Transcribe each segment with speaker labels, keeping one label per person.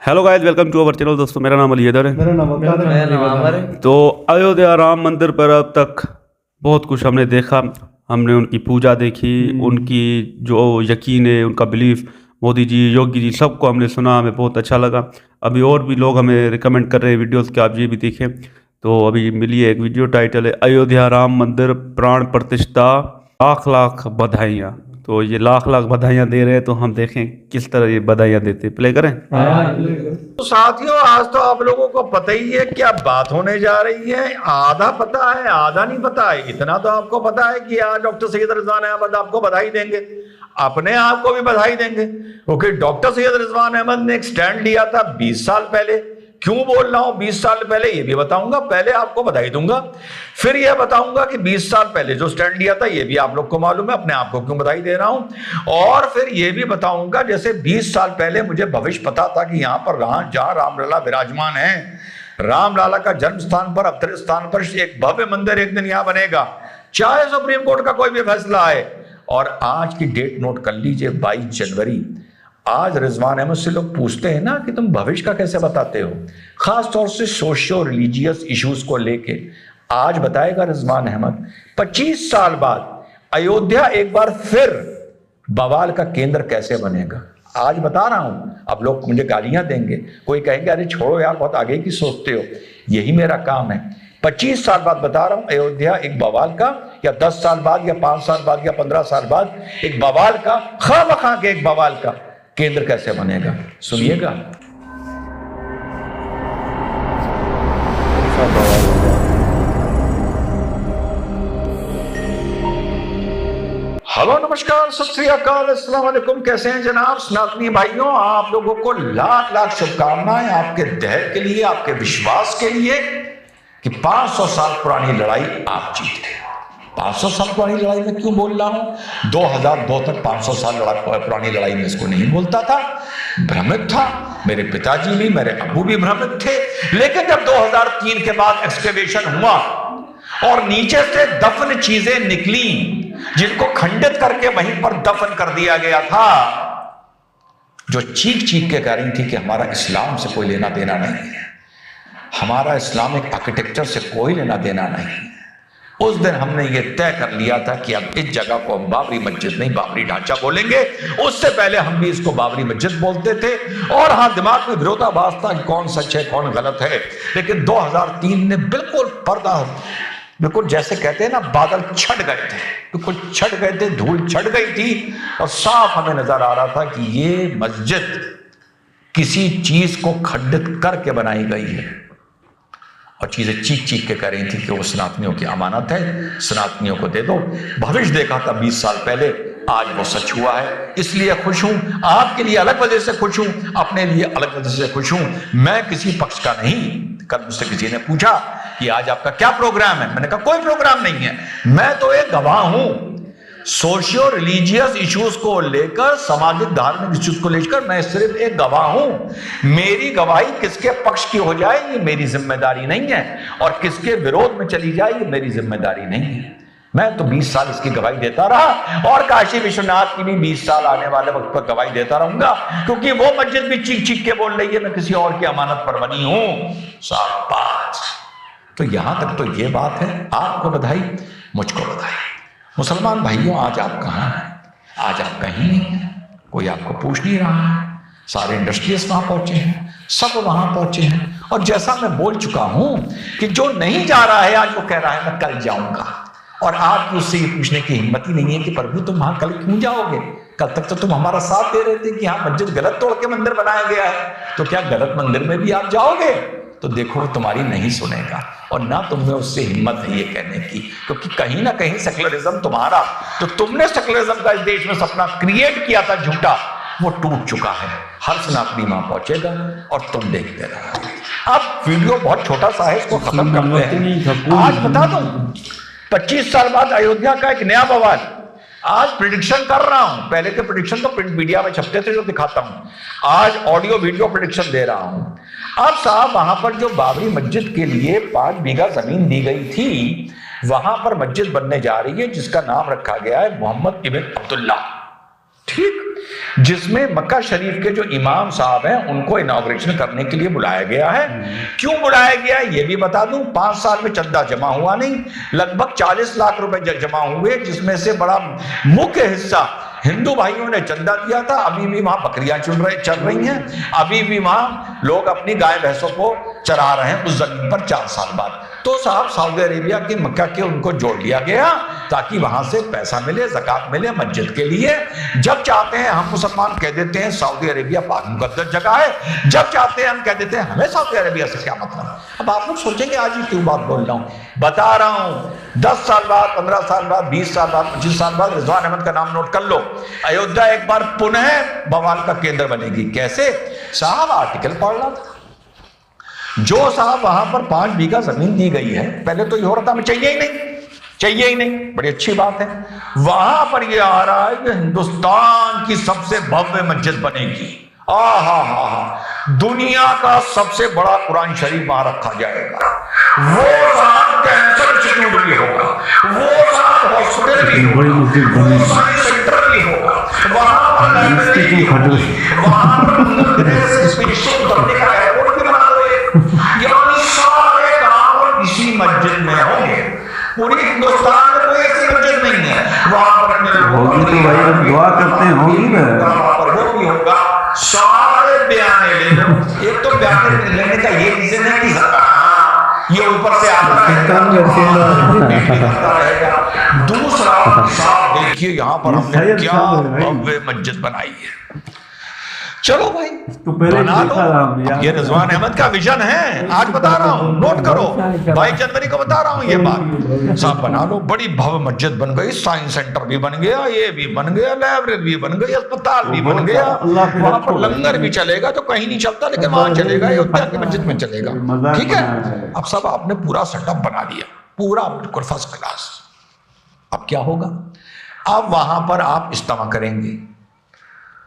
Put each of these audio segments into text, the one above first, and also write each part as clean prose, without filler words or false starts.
Speaker 1: Hello guys, welcome to our channel. दोस्तों, मेरा नाम अलीदर है।
Speaker 2: मेरा नाम अब्बास है।
Speaker 1: तो अयोध्या राम मंदिर पर अब तक बहुत कुछ हमने देखा। हमने उनकी पूजा देखी, उनकी जो यकीन है, उनका बिलीफ, मोदी जी, योगी जी, सबको हमने सुना, हमें बहुत अच्छा लगा। अभी और भी लोग हमें रिकमेंड कर रहे हैं वीडियोस कि आप ये भी देखें। तो अभी मिली है एक वीडियो, टाइटल है अयोध्या राम मंदिर प्राण प्रतिष्ठा, लाख लाख बधाइयाँ। तो ये लाख लाख बधाइयाँ दे रहे हैं, तो हम देखें किस तरह ये बधाइयाँ देते हैं। प्ले करें।
Speaker 3: तो साथियों, आज तो आप लोगों को पता ही है क्या बात होने जा रही है। आधा पता है, आधा नहीं पता है। इतना तो आपको पता है कि आज डॉक्टर सैयद रिजवान अहमद आपको बधाई देंगे, अपने आप को भी बधाई देंगे, क्योंकि डॉक्टर सैयद रिजवान अहमद ने एक स्टैंड लिया था 20 साल पहले। क्यों बोल रहा हूं 20 साल पहले, ये भी बताऊंगा। पहले आपको बधाई दूंगा, फिर यह बताऊंगा कि 20 साल पहले जो स्टैंड लिया था ये भी आप लोग को मालूम है, अपने आप को क्यों बधाई दे रहा हूं। और फिर यह भी बताऊंगा, जैसे 20 साल पहले मुझे भविष्य पता था कि यहां पर जहां रामलला विराजमान है, रामलला का जन्म स्थान पर, अवतरित स्थान पर एक भव्य मंदिर एक दिन यहां बनेगा, चाहे सुप्रीम कोर्ट का कोई भी फैसला आए। और आज की डेट नोट कर लीजिए, 22 जनवरी। आज रिजवान अहमद से लोग पूछते हैं ना कि तुम भविष्य का कैसे बताते हो, खास तौर से सोशियो रिलीजियस इश्यूज को लेके। आज बताएगा रिजवान अहमद 25 साल बाद अयोध्या एक बार फिर बवाल का केंद्र कैसे बनेगा। आज बता रहा हूं। अब लोग मुझे गालियां देंगे, कोई कहेंगे अरे छोड़ो यार, बहुत आगे की सोचते हो। यही मेरा काम है। 25 साल बाद बता रहा हूं, अयोध्या एक बवाल का, या 10 साल बाद, या 5 साल बाद, या 15 साल बाद एक बवाल का, खामखा के एक बवाल का केंद्र कैसे बनेगा। सुनिएगा। हेलो, नमस्कार, सत श्री अकाल, अस्सलाम वालेकुम। कैसे हैं जनाब सनातनी भाइयों? आप लोगों को लाख लाख शुभकामनाएं आपके धैर्य के लिए, आपके विश्वास के लिए कि 500 साल पुरानी लड़ाई आप जीते। 500 साल पुरानी लड़ाई में क्यों बोल रहा हूं? 2002 तक 500 साल पुरानी लड़ाई में इसको नहीं बोलता था, भ्रमित था। मेरे पिताजी भी, मेरे अब्बू भी भ्रमित थे। लेकिन जब 2003 के बाद एक्सकेवेशन हुआ और नीचे से दफन चीजें निकली, जिनको खंडित करके वहीं पर दफन कर दिया गया था, जो चीख चीख के कह रही थी कि हमारा इस्लाम से कोई लेना देना नहीं है, हमारा इस्लामिक आर्किटेक्चर से कोई लेना देना नहीं, उस दिन हमने ये तय कर लिया था कि अब इस जगह को हम बाबरी मस्जिद नहीं, बाबरी ढांचा बोलेंगे। उससे पहले हम भी इसको बाबरी मस्जिद बोलते थे। और हाँ, दिमाग में विरोधाभास था कि कौन सच है कौन गलत है। लेकिन 2003 ने बिल्कुल पर्दा, बिल्कुल जैसे कहते हैं ना, बादल छट गए थे, बिल्कुल छट गए थे, धूल छट गई थी और साफ हमें नजर आ रहा था कि ये मस्जिद किसी चीज को खंडित करके बनाई गई है। और चीजें चीख चीख के कह रही थी कि वो सनातनियों की अमानत है, सनातनियों को दे दो। भविष्य देखा था 20 साल पहले, आज वो सच हुआ है। इसलिए खुश हूं, आपके लिए अलग वजह से खुश हूं, अपने लिए अलग वजह से खुश हूं। मैं किसी पक्ष का नहीं। कल मुझसे किसी ने पूछा कि आज आपका क्या प्रोग्राम है, मैंने कहा कोई प्रोग्राम नहीं है, मैं तो एक गवाह हूं। सोशियो रिलीजियस इश्यूज को लेकर, सामाजिक धार्मिक इश्यूज को लेकर मैं सिर्फ एक गवाह हूं। मेरी गवाही किसके पक्ष की हो जाए ये मेरी जिम्मेदारी नहीं है, और किसके विरोध में चली जाए ये मेरी जिम्मेदारी नहीं है। मैं तो 20 साल इसकी गवाही देता रहा, और काशी विश्वनाथ की भी 20 साल आने वाले वक्त पर गवाही देता रहूंगा, क्योंकि वो मस्जिद भी चीख चीख के बोल रही है मैं किसी और की अमानत पर बनी हूं। शाबाश। तो यहां तक तो ये बात है। आपको बधाई, मुझको बधाई। मुसलमान भाइयों, आज आप कहां हैं? आज आप कहीं नहीं हैं, कोई आपको पूछ नहीं रहा है। सारे इंडस्ट्रियलिस्ट वहां पहुंचे हैं, सब वहां पहुंचे हैं। और जैसा मैं बोल चुका हूं कि जो नहीं जा रहा है आज वो कह रहा है मैं कल जाऊंगा। और आपकी उससे ये पूछने की हिम्मत ही नहीं है कि प्रभु तुम वहां कल क्यों जाओगे? कल तक तो तुम हमारा साथ दे रहे थे कि हाँ मस्जिद गलत तोड़ के मंदिर बनाया गया है, तो क्या गलत मंदिर में भी आप जाओगे? तो देखो वो तुम्हारी नहीं सुनेगा, और ना तुम्हें उससे हिम्मत है ये कहने की, क्योंकि कहीं ना कहीं सेक्युलरिज्म तुम्हारा, तो तुमने सेक्युलरिज्म का इस देश में सपना क्रिएट किया था झूठा, वो टूट चुका है। हर सनातनी वहां पहुंचेगा और तुम देखते रहो। अब वीडियो बहुत छोटा सा है, इसको खत्म करते हैं। आज बता दूं, 25 साल बाद अयोध्या का एक नया बवाल। आज प्रिडिक्शन कर रहा हूं, पहले के प्रिडिक्शन तो प्रिंट मीडिया में छपते थे जो दिखाता हूं, आज ऑडियो वीडियो प्रिडिक्शन दे रहा हूं। अब साहब, वहां पर जो बाबरी मस्जिद के लिए 5 बीघा जमीन दी गई थी, वहां पर मस्जिद बनने जा रही है जिसका नाम रखा गया है मोहम्मद इब्न अब्दुल्ला। ठीक, जिसमें मक्का शरीफ के जो इमाम साहब हैं उनको इनॉग्रेशन करने के लिए बुलाया गया है। क्यों बुलाया गया है ये भी बता दूं। 5 साल में चंदा जमा हुआ नहीं, लगभग 40 लाख रुपए जमा हुए, जिसमें से बड़ा मुख्य हिस्सा हिंदू भाइयों ने चंदा दिया था। अभी भी वहां बकरियां चल रही हैं, अभी भी वहां लोग अपनी गाय भैंसों को चरा रहे हैं उस जमीन पर 4 साल बाद। तो साहब सऊदी अरेबिया के मक्का के उनको जोड़ लिया गया ताकि वहां से पैसा मिले, ज़कात मिले मस्जिद के लिए। जब चाहते हैं हम मुसलमान कह देते हैं सऊदी अरेबिया पाक मुकद्दस जगह है, जब चाहते हैं हम कह देते हैं हमें सऊदी अरेबिया से क्या मतलब। अब आप लोग सोचेंगे आज ही क्यों बात बोल रहा हूं, बता रहा हूं 10 साल बाद, 15 साल बाद, 20 साल बाद, 25 साल बाद रिजवान अहमद का नाम नोट कर लो, अयोध्या एक बार पुनः बवाल का केंद्र बनेगी। कैसे साहब, आर्टिकल पढ़ रहा था, जो साहब वहां पर 5 बीघा जमीन दी गई है, पहले तो ये हो रहा था हमें चाहिए ही नहीं, बड़ी अच्छी बात है। वहां पर ये आ रहा है कि हिंदुस्तान की सबसे भव्य मस्जिद बनेगी, दुनिया का सबसे बड़ा कुरान शरीफ वहां रखा जाएगा, वो साहब कैंसर इंस्टीट्यूट भी होगा, वो साहब हॉस्पिटल भी होगा, वो साइंस सेंटर भी होगा, वहां पर लाइब्रेरी भी होगी, वहां पर स्पेशल करने का एयरपोर्ट भी बना हुए, यानी सारे काम इसी मस्जिद में होंगे। पूरी हिंदुस्तान में कोई ऐसी मस्जिद नहीं है, वहां पर
Speaker 4: होगी तो भाई हम दुआ करते हैं होगी ना,
Speaker 3: वहां पर वो भी होगा। सारे बयाने ले लो, एक तो बयाने लेने का ये रीजन है कि ये ऊपर से आता रहेगा, दूसरा साहब देखिए यहाँ पर हमने क्या भव्य मस्जिद बनाई है। चलो भाई
Speaker 4: तो बना लो,
Speaker 3: ये रिजवान अहमद का विजन है, आज बता रहा हूँ, नोट करो, 22 जनवरी को बता रहा हूँ ये बात। साहब बना लो, बड़ी भव्य मस्जिद बन गई, साइंस सेंटर भी बन गया, ये भी बन गया, लाइब्रेरी भी बन गई, अस्पताल भी बन गया, वहां पर लंगर भी चलेगा, तो कहीं नहीं चलता लेकिन वहां चलेगा, अयोध्या की मस्जिद में चलेगा। ठीक है, अब सब आपने पूरा सेटअप बना लिया, पूरा बिल्कुल फर्स्ट क्लास। अब क्या होगा, अब वहां पर आप इज्तिमा करेंगे,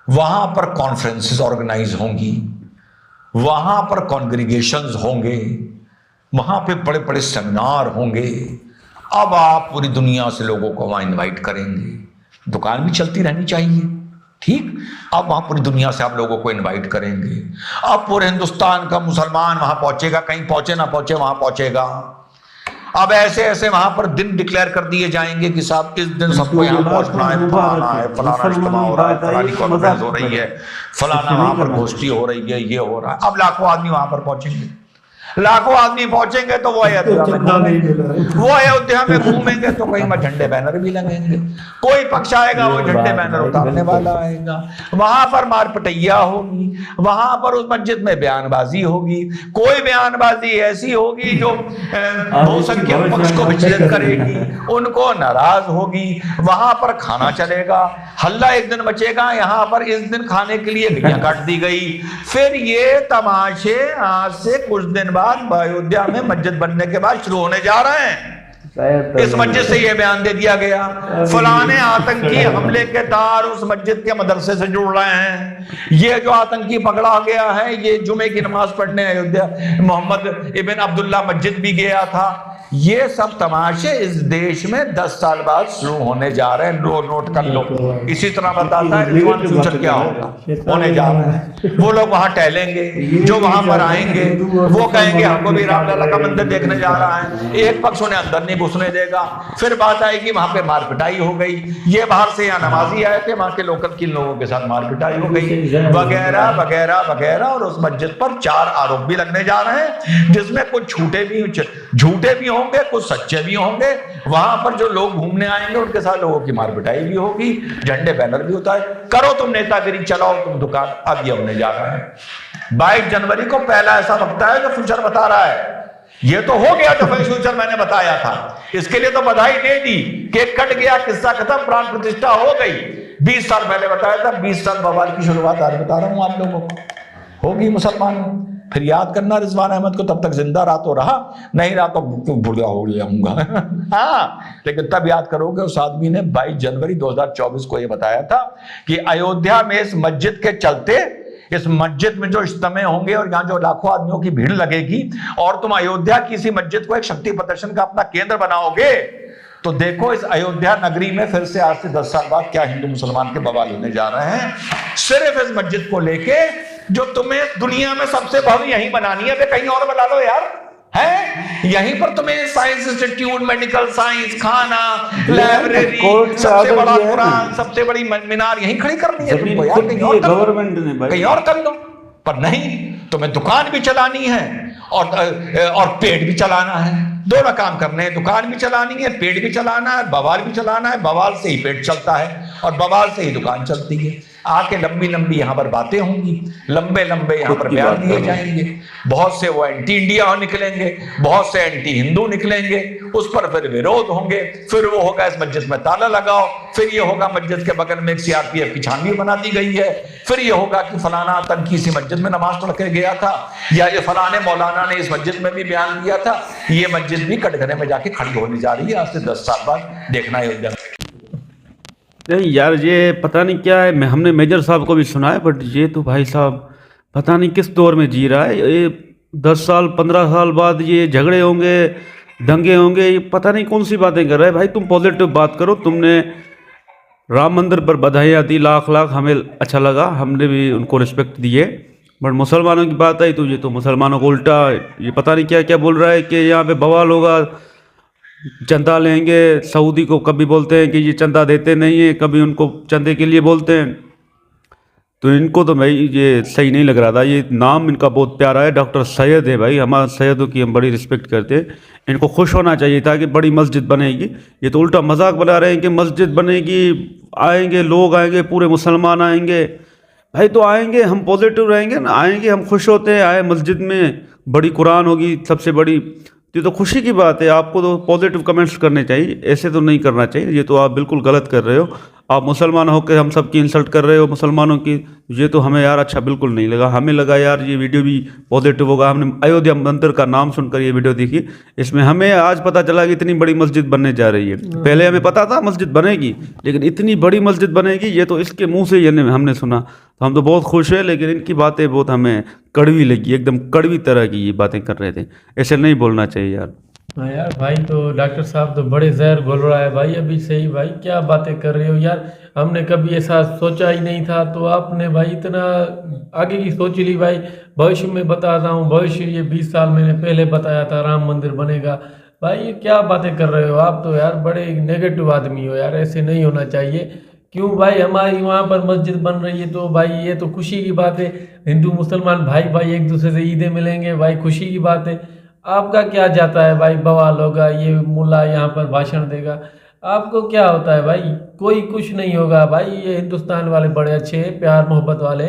Speaker 3: वहां पर कॉन्फ्रेंसेस ऑर्गेनाइज होंगी, वहां पर कॉन्ग्रीगेशंस होंगे, वहां पे बड़े बड़े सेमिनार होंगे। अब आप पूरी दुनिया से लोगों को वहां इनवाइट करेंगे, दुकान भी चलती रहनी चाहिए, ठीक। अब वहां पूरी दुनिया से आप लोगों को इनवाइट करेंगे, अब पूरे हिंदुस्तान का मुसलमान वहां पहुंचेगा, कहीं पहुंचे ना पहुंचे वहां पहुंचेगा। अब ऐसे ऐसे वहां पर दिन डिक्लेयर कर दिए जाएंगे कि साहब इस दिन सबको यहाँ पहुंचना है, फलाना है, फलाना इज्तिमा हो रहा है, फलानी कॉन्फ्रेंस हो रही है, फलाना वहां पर गोष्ठी हो रही है, ये हो रहा है। अब लाखों आदमी वहां पर पहुंचेंगे, लाखों आदमी पहुंचेंगे तो वो अयोध्या में घूमेंगे तो कहीं में झंडे बैनर भी लगेंगे, कोई पक्ष आएगा वो झंडे बैनर उतारने वाला आएगा, वहां पर मार पिटैया होगी, वहां पर उस मस्जिद में बयानबाजी होगी, कोई बयानबाजी ऐसी होगी जो बहुसंख्यक पक्ष को विचलित करेगी, उनको नाराज होगी, वहां पर खाना चलेगा, हल्ला एक दिन मचेगा, यहाँ पर इस दिन खाने के लिए गैया काट दी गई। फिर ये तमाशे आज से कुछ दिन बाद अयोध्या में मस्जिद बनने के बाद शुरू होने जा रहे हैं। इस मस्जिद से यह बयान दे दिया गया, फलाने आतंकी हमले के तार उस मस्जिद के मदरसे से जुड़ रहे हैं, ये जो आतंकी पकड़ा गया है ये जुमे की नमाज पढ़ने अयोध्या मोहम्मद इब्न अब्दुल्ला मस्जिद भी गया था। ये सब तमाशे इस देश में 10 साल बाद शुरू होने जा रहे हैं, नोट कर लो। इसी तरह बताता है रिजवान फ्यूचर क्या होगा, होने जा रहा है। वो लोग वहां टहलेंगे, जो वहां पर आएंगे वो कहेंगे हमको भी रामलला का मंदिर देखने जा रहा है, एक पक्ष उन्हें अंदर नहीं घुसने देगा। फिर बात आएगी वहां पे मार पिटाई हो गई, ये बाहर से यहाँ नमाजी आए थे, वहां के लोकल किन लोगों के साथ मार पिटाई हो गई, वगैरह वगैरह वगैरह। और उस मस्जिद पर 4 आरोप भी लगने जा रहे हैं, जिसमें कुछ झूठे भी होंगे, कुछ सच्चे भी होंगे। वहां पर जो लोग घूमने आएंगे उनके साथ लोगों की मार पिटाई भी होगी, झंडे बैनर भी होता है, करो तुम नेतागिरी, चलाओ तुम दुकान। अब ये होने जा रहा है 22 जनवरी को पहला ऐसा वक्ता है जो फ्यूचर बता रहा है। ये तो हो गया जो फ्यूचर मैंने बताया था, इसके लिए तो बधाई दे दी, केक कट गया, किस्सा खत्म, प्राण प्रतिष्ठा हो गई। 20 साल पहले बताया था, 20 साल बवाल की शुरुआत आज बता रहा हूं आप लोगों को, होगी मुसलमान। फिर याद करना रिजवान अहमद को, तब तक जिंदा रहा तो रहा, नहीं रहा तो भूलिया हो जाऊंगा। हाँ, लेकिन तब याद करोगे उस आदमी ने 22 जनवरी 2024 को यह बताया था कि अयोध्या में इस मस्जिद के चलते, इस मस्जिद में जो इज्तिमा होंगे और यहाँ जो लाखों आदमियों की भीड़ लगेगी, और तुम अयोध्या की इसी मस्जिद को एक शक्ति प्रदर्शन का अपना केंद्र बनाओगे, तो देखो इस अयोध्या नगरी में फिर से आज से 10 साल बाद क्या हिंदू मुसलमान के बवाल होने जा रहे हैं, सिर्फ इस मस्जिद को लेके, जो तुम्हें दुनिया में सबसे भव्य यही बनानी है, कहीं और बना लो यार, है यहीं पर तुम्हें साइंस इंस्टीट्यूट, मेडिकल साइंस, खाना, लाइब्रेरी, सबसे बड़ा कुरान, सबसे बड़ी मीनार यहीं खड़ी करनी है तुमको यार, कहीं और
Speaker 4: गवर्नमेंट ने भाई,
Speaker 3: कहीं और कर लो। पर नहीं, तुम्हें दुकान भी चलानी है और पेट भी चलाना है, दोनों काम करने हैं, दुकान भी चलानी है, पेट भी चलाना है, बवाल भी चलाना है, बवाल से ही पेट चलता है और बवाल से ही दुकान चलती है। आके लंबी लंबी यहाँ पर बातें होंगी, लंबे लंबे यहाँ पर बयान दिए जाएंगे, बहुत से वो एंटी इंडिया निकलेंगे, बहुत से एंटी हिंदू निकलेंगे, उस पर फिर विरोध होंगे, फिर वो होगा इस मस्जिद में ताला लगाओ, फिर ये होगा मस्जिद के बगल में एक सीआरपीएफ की छावनी बना दी गई है, फिर ये होगा कि फलाना आतंकी इसी मस्जिद में नमाज पढ़ के गया था, या ये फलाने मौलाना ने इस मस्जिद में भी बयान दिया था। ये मस्जिद भी कटघरे में जाके खड़ी होने जा रही है आज से 10 साल बाद, देखना है।
Speaker 1: नहीं यार, ये पता नहीं क्या है, हमने मेजर साहब को भी सुना है, बट ये तो भाई साहब पता नहीं किस दौर में जी रहा है। ये 10 साल 15 साल बाद ये झगड़े होंगे, दंगे होंगे, ये पता नहीं कौन सी बातें कर रहा है। भाई तुम पॉजिटिव बात करो, तुमने राम मंदिर पर बधाइयाँ दी, लाख लाख, हमें अच्छा लगा, हमने भी उनको रिस्पेक्ट दिए। बट मुसलमानों की बात आई तो ये तो मुसलमानों को उल्टा ये पता नहीं क्या क्या बोल रहा है कि यहाँ पे बवाल होगा, चंदा लेंगे। सऊदी को कभी बोलते हैं कि ये चंदा देते नहीं है, कभी उनको चंदे के लिए बोलते हैं। तो इनको तो भाई ये सही नहीं लग रहा था। ये नाम इनका बहुत प्यारा है, डॉक्टर सैयद है भाई, हमारे सैयदों की हम बड़ी रिस्पेक्ट करते हैं। इनको खुश होना चाहिए था कि बड़ी मस्जिद बनेगी। ये तो उल्टा मजाक बना रहे हैं कि मस्जिद बनेगी, आएंगे लोग, आएंगे पूरे मुसलमान आएंगे। भाई तो आएंगे, हम पॉजिटिव रहेंगे ना, आएंगे, हम खुश होते हैं, आए मस्जिद में बड़ी कुरान होगी सबसे बड़ी, ये तो खुशी की बात है। आपको तो पॉजिटिव कमेंट्स करने चाहिए, ऐसे तो नहीं करना चाहिए। ये तो आप बिल्कुल गलत कर रहे हो। आप मुसलमान होकर हम सब की इंसल्ट कर रहे हो, मुसलमानों की। ये तो हमें यार अच्छा बिल्कुल नहीं लगा। हमें लगा यार ये वीडियो भी पॉजिटिव होगा। हमने अयोध्या मंदिर का नाम सुनकर ये वीडियो देखी, इसमें हमें आज पता चला कि इतनी बड़ी मस्जिद बनने जा रही है। पहले हमें पता था मस्जिद बनेगी, लेकिन इतनी बड़ी मस्जिद बनेगी ये तो इसके मुँह से हमने सुना, तो हम तो बहुत खुश है। लेकिन इनकी बातें बहुत हमें कड़वी लगी, एकदम कड़वी तरह की ये बातें कर रहे थे। ऐसे नहीं बोलना चाहिए यार।
Speaker 5: हाँ यार भाई, तो डॉक्टर साहब तो बड़े जहर घोल रहा है भाई अभी से ही। भाई क्या बातें कर रहे हो यार, हमने कभी ऐसा सोचा ही नहीं था। तो आपने भाई इतना आगे की सोच ली भाई। भविष्य में बता रहा हूँ, भविष्य ये 20 साल मैंने पहले बताया था राम मंदिर बनेगा। भाई ये क्या बातें कर रहे हो आप, तो यार बड़े नेगेटिव आदमी हो यार, ऐसे नहीं होना चाहिए। क्यों भाई, हमारी वहाँ पर मस्जिद बन रही है तो भाई ये तो खुशी की बात है। हिंदू मुसलमान भाई भाई एक दूसरे से ईदें मिलेंगे, भाई खुशी की बात है। आपका क्या जाता है भाई, बवाल होगा, ये मुल्ला यहाँ पर भाषण देगा, आपको क्या होता है भाई? कोई कुछ नहीं होगा भाई। ये हिंदुस्तान वाले बड़े अच्छे हैं, प्यार मोहब्बत वाले।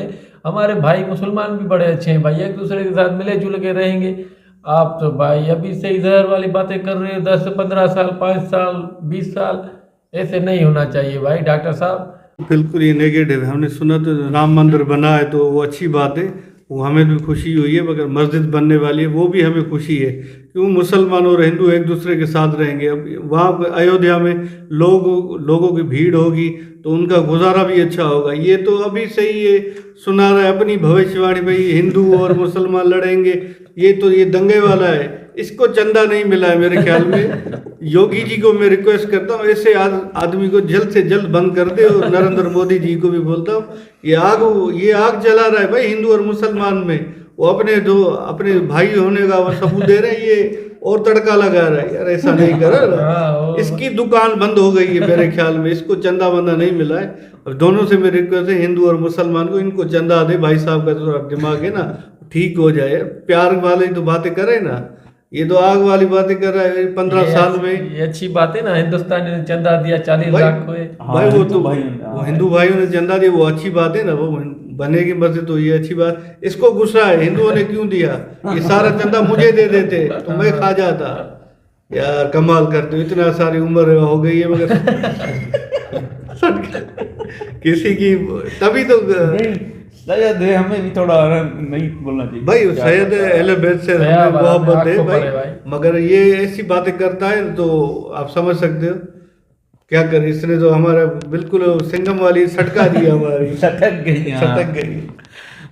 Speaker 5: हमारे भाई मुसलमान भी बड़े अच्छे हैं भाई, एक दूसरे के साथ मिले जुल के रहेंगे। आप तो भाई अभी से ही जहर वाली बातें कर रहे हो। 10 से 15 साल, 5 साल, 20 साल, ऐसे नहीं होना चाहिए भाई डॉक्टर साहब।
Speaker 6: बिल्कुल ये नेगेटिव है। हमने सुना तो राम मंदिर बना है तो वो अच्छी बात है, वो हमें भी खुशी हुई है। मगर मस्जिद बनने वाली है वो भी हमें खुशी है, क्यों मुसलमान और हिंदू एक दूसरे के साथ रहेंगे। अब वहाँ अयोध्या में लोगों की भीड़ होगी तो उनका गुजारा भी अच्छा होगा। ये तो अभी से ही ये सुना रहा है अपनी भविष्यवाणी, भाई हिंदू और मुसलमान लड़ेंगे, ये दंगे वाला है। इसको चंदा नहीं मिला है मेरे ख्याल में। योगी जी को मैं रिक्वेस्ट करता हूँ ऐसे आदमी को जल्द से जल्द बंद कर दे। और नरेंद्र मोदी जी को भी बोलता हूँ, ये आग जला रहा है भाई हिंदू और मुसलमान में। वो अपने भाई होने का वो सबूत दे रहे हैं, ये और तड़का लगा रहा है यार, ऐसा नहीं कर रहा। इसकी दुकान बंद हो गई है मेरे ख्याल में, इसको चंदा वंदा नहीं मिला है। और दोनों से मेरी रिक्वेस्ट है, हिंदू और मुसलमान को, इनको चंदा दे। भाई साहब का थोड़ा दिमाग है ना ठीक हो जाए। प्यार वाली तो बातें करे ना, ये तो आग वाली बातें कर रहा है 15 साल में।
Speaker 5: ये अच्छी बात है ना, हिंदुस्तान ने चंदा दिया 40 लाख को।
Speaker 6: भाई वो तो वो हिंदू भाइयों ने चंदा दिया, वो अच्छी बात है ना, वो बनेगी मस्जिद तो ये अच्छी बात। इसको गुस्सा है हिंदुओं ने क्यों दिया, ये सारा चंदा मुझे दे देते तो मैं खा जाता। यार कमाल करते हो, इतना सारी उम्र हो गई है मगर किसी की तभी तो
Speaker 4: सैयद है, हमें भी थोड़ा नहीं बोलना चाहिए
Speaker 6: भाई। सैयद अहले बैत से मोहब्बत है भाई, मगर ये ऐसी बातें करता है तो आप समझ सकते हो क्या करे। इसने तो हमारा बिल्कुल सिंगम वाली सटका दिया, हमारी
Speaker 4: सटक गई।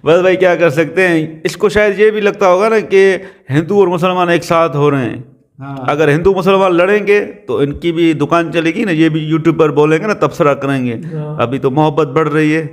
Speaker 1: बस भाई क्या कर सकते हैं। इसको शायद ये भी लगता होगा ना कि हिंदू और मुसलमान एक साथ हो रहे हैं,
Speaker 6: हाँ।
Speaker 1: अगर हिंदू मुसलमान लड़ेंगे तो इनकी भी दुकान चलेगी ना, ये भी यूट्यूब पर बोलेंगे ना, तबसरा करेंगे। अभी तो मोहब्बत बढ़ रही है।